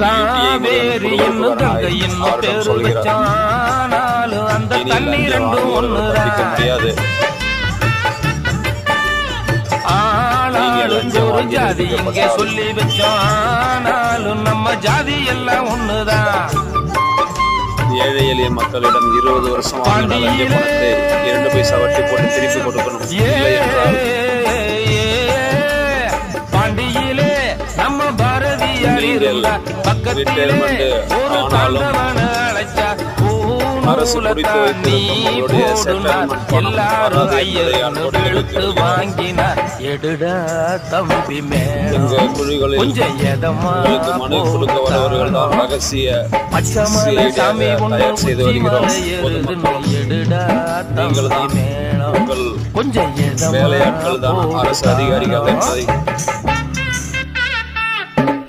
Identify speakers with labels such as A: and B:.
A: காவேரி இன்னும் கங்கை இன்னும் பேரு வச்சானாலும் அந்த தண்ணி ரெண்டும் ஒண்ணுதான். ஆனாலும் ஒரு ஜாதி இங்கே சொல்லி வச்சானாலும் நம்ம ஜாதி எல்லாம் ஒண்ணுதான்.
B: ஏழை எளிய மக்களிடம் 20 வருஷம் பணத்தை 2 பைசா வட்டி போட்டு திருப்பி கொடுக்கணும்.
A: பாண்டியிலே நம்ம பாரதியார் பக்கத்திலே ஒரு தாண்டவன அழைச்சா அரசு எல்லாரும் ஐயெழுத்து வாங்கினார். எடுடா தம்பி மேல கொஞ்சம் எதமா
B: மனு கொடுக்க வரவர்கள் தான் ரகசிய
A: சாமி எடுடா தம்பி மேல கொஞ்சம்
B: வேலையாட்கள் தான் அரசு அதிகாரிகள் என்பதை